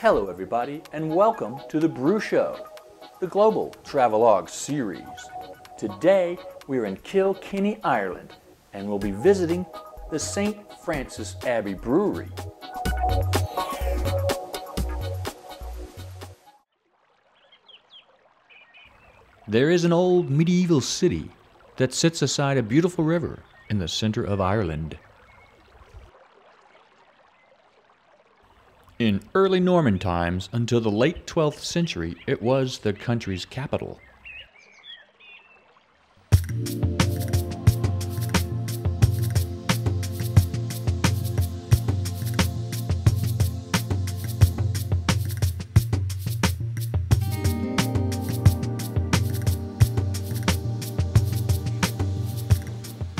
Hello everybody, and welcome to the Brewshow, the global travelogue series. Today we are in Kilkenny, Ireland, and we'll be visiting the St. Francis Abbey Brewery. There is an old medieval city that sits beside a beautiful river in the center of Ireland. In early Norman times, until the late 12th century, it was the country's capital.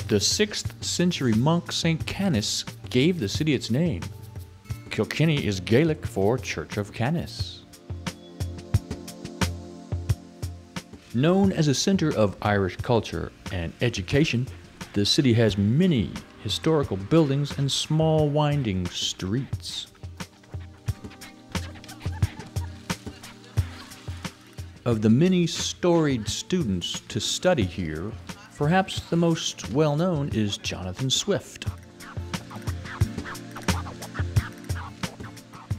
The 6th century monk St. Canice gave the city its name. Kilkenny is Gaelic for Church of Canice. Known as a center of Irish culture and education, the city has many historical buildings and small winding streets. Of the many storied students to study here, perhaps the most well-known is Jonathan Swift.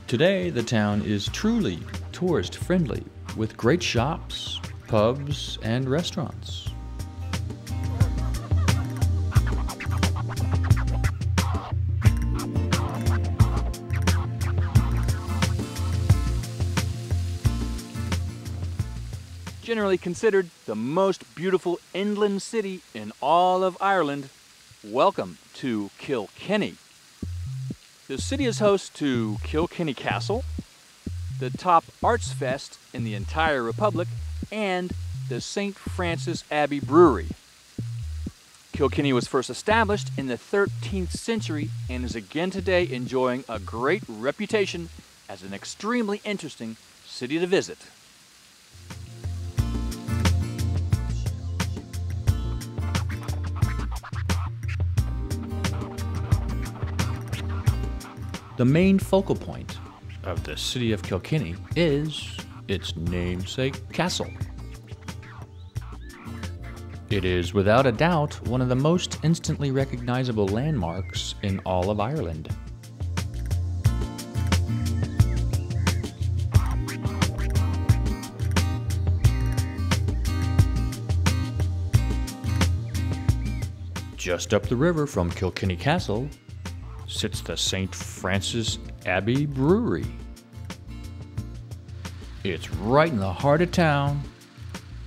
Today, the town is truly tourist-friendly, with great shops, pubs, and restaurants. Generally considered the most beautiful inland city in all of Ireland, welcome to Kilkenny. The city is host to Kilkenny Castle, the top arts fest in the entire Republic, and the St. Francis Abbey Brewery. Kilkenny was first established in the 13th century and is again today enjoying a great reputation as an extremely interesting city to visit. The main focal point of the city of Kilkenny is its namesake castle. It is without a doubt one of the most instantly recognizable landmarks in all of Ireland. Just up the river from Kilkenny Castle sits the St. Francis Abbey Brewery. It's right in the heart of town,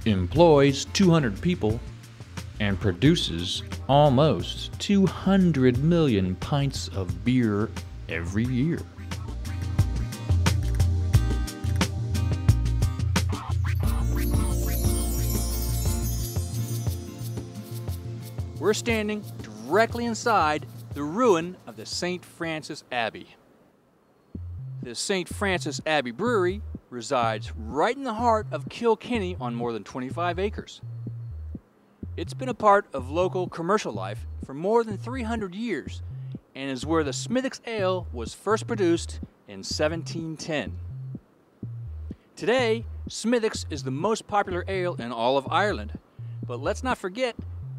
employs 200 people, and produces almost 200 million pints of beer every year. We're standing directly inside the ruin of the St. Francis Abbey. The St. Francis Abbey Brewery resides right in the heart of Kilkenny on more than 25 acres. It's been a part of local commercial life for more than 300 years and is where the Smithwick's Ale was first produced in 1710. Today, Smithwick's is the most popular ale in all of Ireland, but let's not forget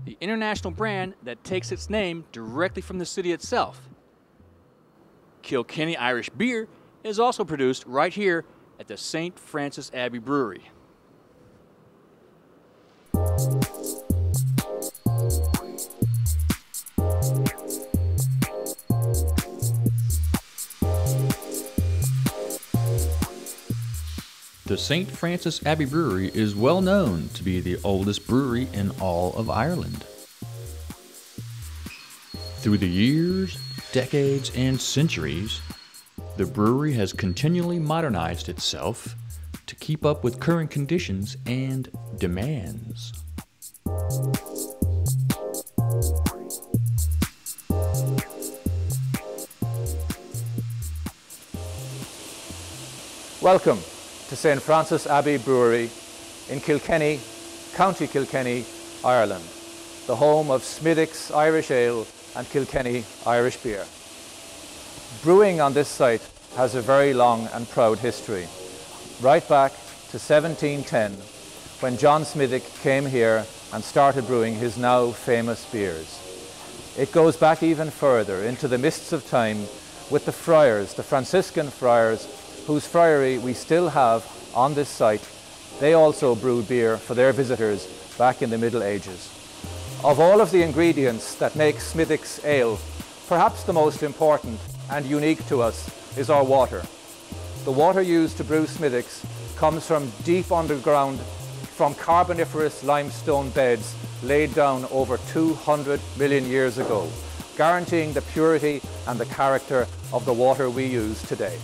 the international brand that takes its name directly from the city itself. Kilkenny Irish beer is also produced right here at the St. Francis Abbey Brewery. The St. Francis Abbey Brewery is well known to be the oldest brewery in all of Ireland. Through the years, decades, and centuries, the brewery has continually modernized itself to keep up with current conditions and demands. Welcome to St. Francis Abbey Brewery in Kilkenny, County Kilkenny, Ireland, the home of Smithwick's Irish Ale and Kilkenny Irish beer. Brewing on this site has a very long and proud history, right back to 1710, when John Smithwick came here and started brewing his now famous beers. It goes back even further into the mists of time with the friars, the Franciscan friars, whose friary we still have on this site. They also brewed beer for their visitors back in the Middle Ages. Of all of the ingredients that make Smithwick's ale, perhaps the most important and unique to us is our water. The water used to brew Smithwick's comes from deep underground, from carboniferous limestone beds laid down over 200 million years ago, guaranteeing the purity and the character of the water we use today.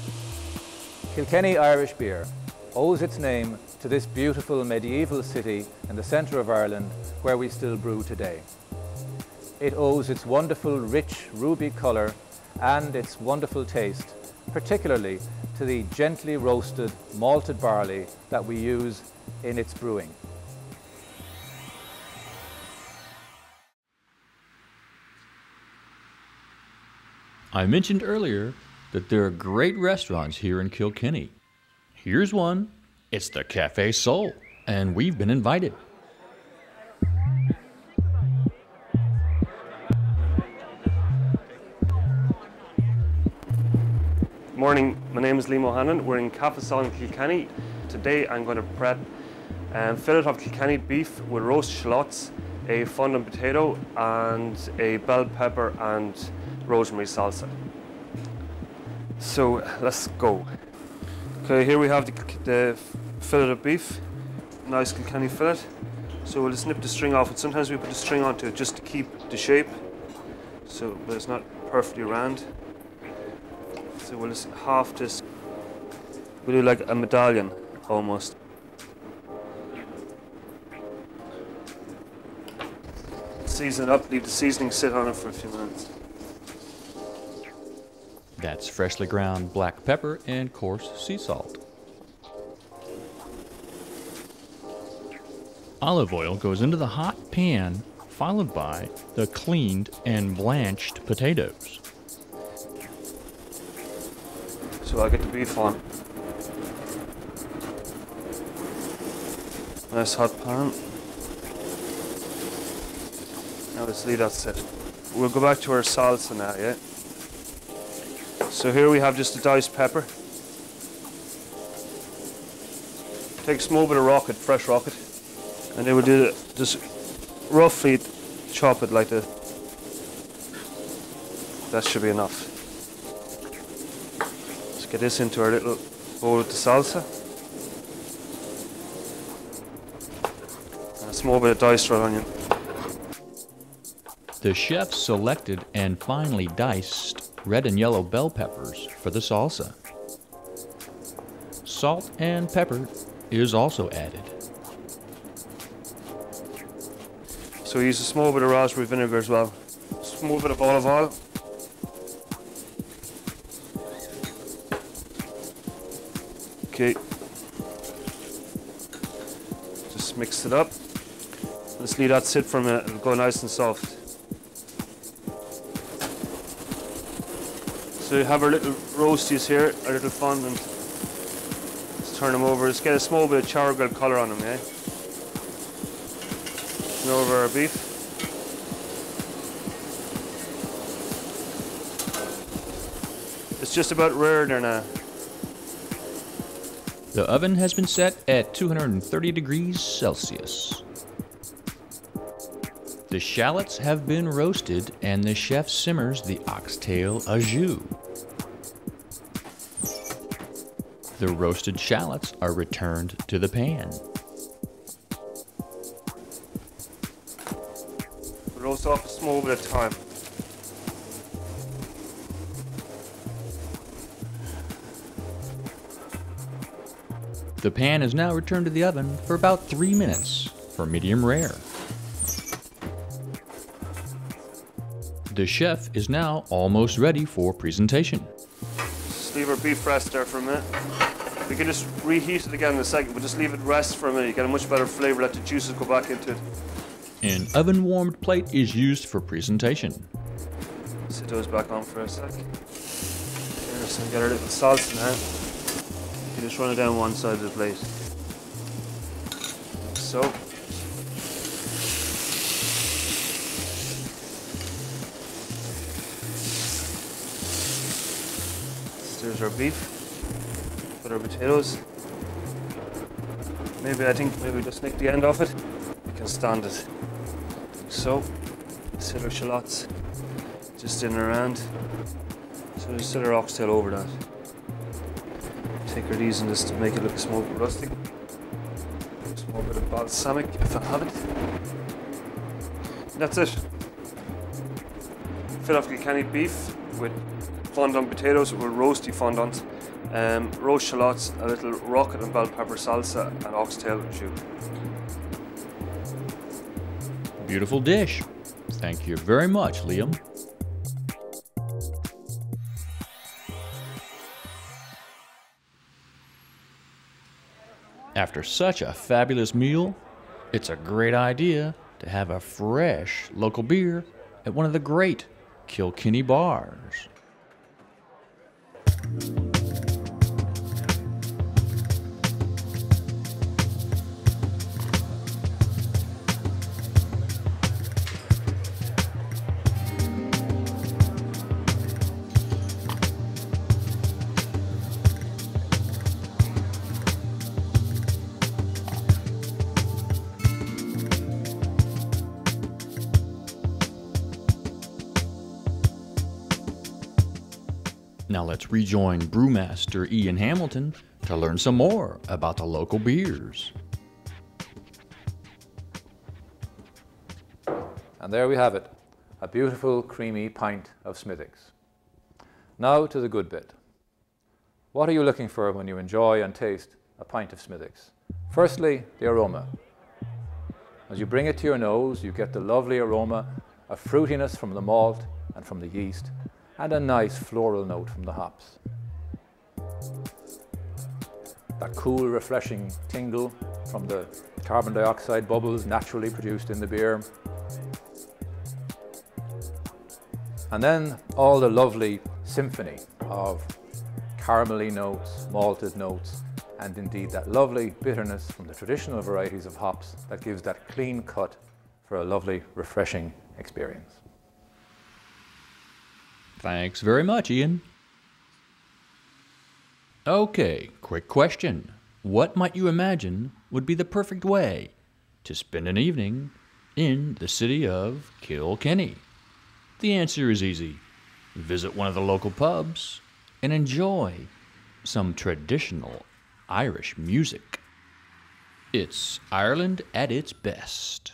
Kilkenny Irish beer owes its name to this beautiful medieval city in the centre of Ireland where we still brew today. It owes its wonderful rich ruby colour and its wonderful taste, particularly to the gently roasted malted barley that we use in its brewing. I mentioned earlier that there are great restaurants here in Kilkenny. Here's one. It's the Café Soul, and we've been invited. Morning, my name is Liam O'Hanlon. We're in Café Soul in Kilkenny. Today I'm going to prep a fillet of Kilkenny beef with roast shallots, a fondant potato and a bell pepper and rosemary salsa. So let's go. Okay, here we have the fillet of beef, nice Kilkenny fillet. So we'll just nip the string off it. Sometimes we put the string onto it just to keep the shape, so but it's not perfectly round. So we'll just half this. We'll do like a medallion almost. Season it up, leave the seasoning sit on it for a few minutes. That's freshly ground black pepper and coarse sea salt. Olive oil goes into the hot pan, followed by the cleaned and blanched potatoes. So I'll get the beef on. Nice hot pan. Now let's leave that sit. We'll go back to our salsa now, yeah? So here we have just a diced pepper. Take a small bit of rocket, fresh rocket, and then we'll do just roughly chop it like that. That should be enough. Let's get this into our little bowl with the salsa. And a small bit of diced red onion. The chef selected and finely diced red and yellow bell peppers for the salsa. Salt and pepper is also added. So we use a small bit of raspberry vinegar as well. Small bit of olive oil. Okay. Just mix it up. Let's leave that sit for a minute. It'll go nice and soft. So we have our little roasties here, our little fondant. Let's turn them over. Let's get a small bit of charcoal colour on them, yeah? Turn over our beef. It's just about rare there now. The oven has been set at 230 degrees Celsius. The shallots have been roasted and the chef simmers the oxtail au jus. The roasted shallots are returned to the pan. Roast off a small bit of thyme. The pan is now returned to the oven for about 3 minutes for medium rare. The chef is now almost ready for presentation. Just leave our beef rest there for a minute. We can just reheat it again in a second, but just leave it rest for a minute. You get a much better flavour, let the juices go back into it. An oven-warmed plate is used for presentation. Sit those back on for a sec. There's So we got our little salsa now. You just run it down one side of the plate. Like so. There's our beef. Put our potatoes. Maybe just nick the end off it. We can stand it. Like so. Set our shallots just in and around. So just set our oxtail over that. Take our these and just to make it look smoky rustic. Small bit of balsamic if I have it. And that's it. Fill off Kilkenny beef with fondant potatoes or roasty fondant, roast shallots, a little rocket and bell pepper salsa, and oxtail jus. Beautiful dish. Thank you very much, Liam. After such a fabulous meal, it's a great idea to have a fresh local beer at one of the great Kilkenny bars. Now let's rejoin brewmaster Ian Hamilton to learn some more about the local beers. And there we have it, a beautiful creamy pint of Smithwick's. Now to the good bit. What are you looking for when you enjoy and taste a pint of Smithwick's? Firstly, the aroma. As you bring it to your nose, you get the lovely aroma of fruitiness from the malt and from the yeast, and a nice floral note from the hops. That cool, refreshing tingle from the carbon dioxide bubbles naturally produced in the beer. And then all the lovely symphony of caramelly notes, malted notes, and indeed that lovely bitterness from the traditional varieties of hops that gives that clean cut for a lovely, refreshing experience. Thanks very much, Ian. Okay, quick question. What might you imagine would be the perfect way to spend an evening in the city of Kilkenny? The answer is easy. Visit one of the local pubs and enjoy some traditional Irish music. It's Ireland at its best.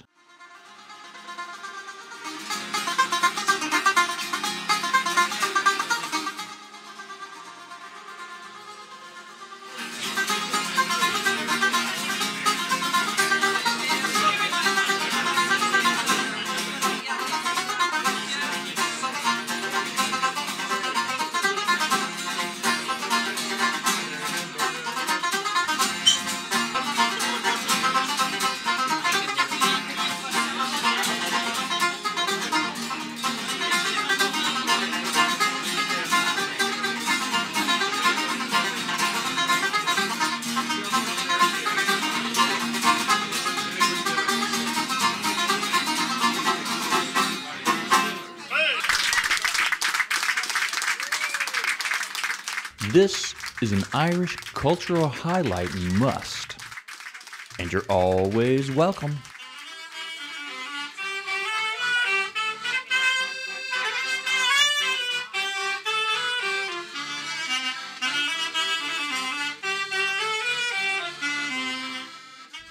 This is an Irish cultural highlight must, and you're always welcome.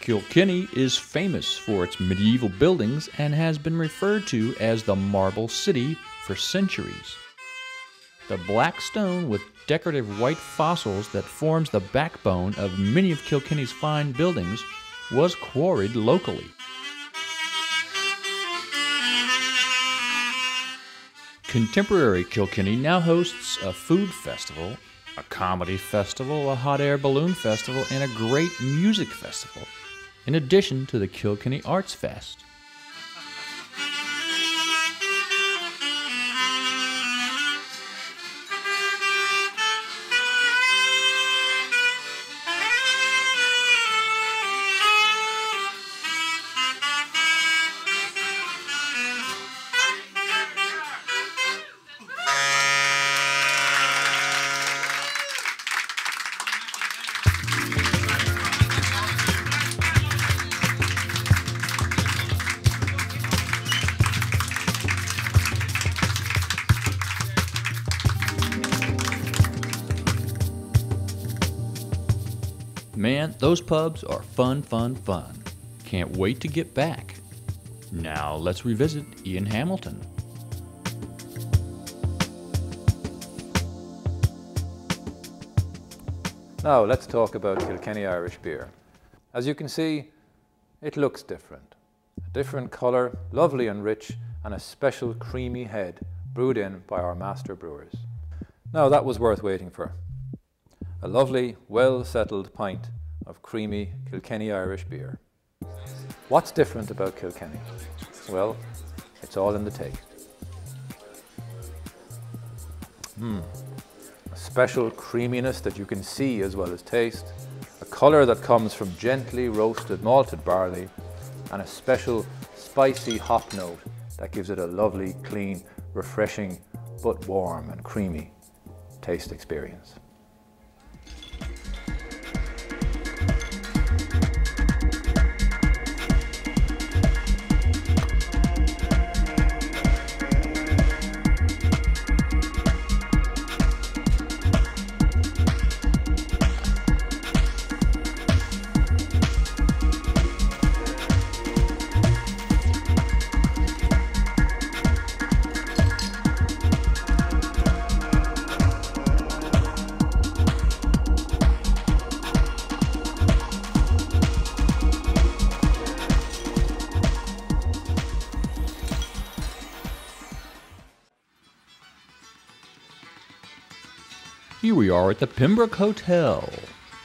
Kilkenny is famous for its medieval buildings and has been referred to as the Marble City for centuries. The black stone with decorative white fossils that forms the backbone of many of Kilkenny's fine buildings was quarried locally. Contemporary Kilkenny now hosts a food festival, a comedy festival, a hot air balloon festival, and a great music festival, in addition to the Kilkenny Arts Fest. Those pubs are fun, fun, fun. Can't wait to get back. Now let's revisit Ian Hamilton. Now let's talk about Kilkenny Irish beer. As you can see, it looks different. A different colour, lovely and rich, and a special creamy head brewed in by our master brewers. Now that was worth waiting for. A lovely, well-settled pint of creamy Kilkenny Irish beer. What's different about Kilkenny? Well, it's all in the taste. A special creaminess that you can see as well as taste, a colour that comes from gently roasted malted barley, and a special spicy hop note that gives it a lovely, clean, refreshing, but warm and creamy taste experience. Here we are at the Pembroke Hotel.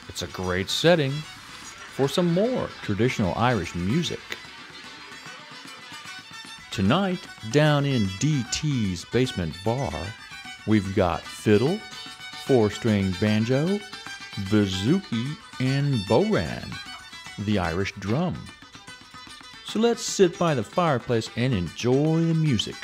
It's a great setting for some more traditional Irish music. Tonight, down in DT's basement bar, we've got fiddle, 4-string banjo, bouzouki, and bodhrán, the Irish drum. So let's sit by the fireplace and enjoy the music.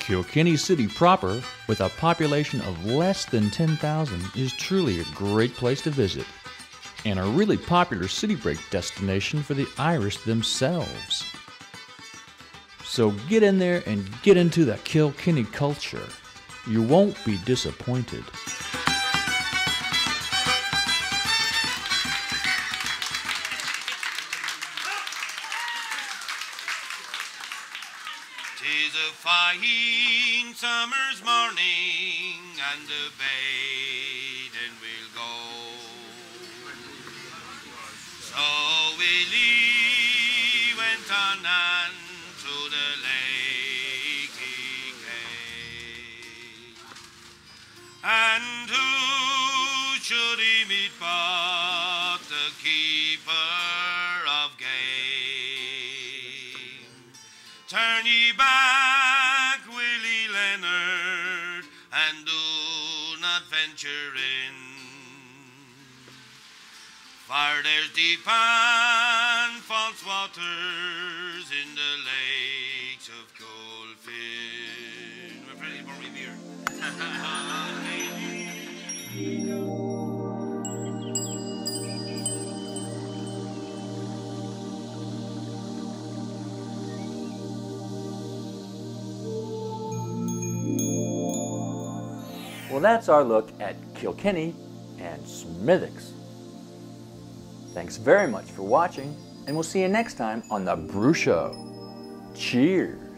Kilkenny City proper, with a population of less than 10,000, is truly a great place to visit, and a really popular city break destination for the Irish themselves. So get in there and get into the Kilkenny culture. You won't be disappointed. Tis a fine summer's morning, and the bathing will go. So Willie went on and to the lake he came. And who should he meet but the keeper of game? Turn ye back, Willie Leonard, and do not venture in. For there's deep and false waters in the lakes of Colfin. We're ready for beer. Well, that's our look at Kilkenny and Smithwick's. Thanks very much for watching, and we'll see you next time on the Brewshow. Cheers!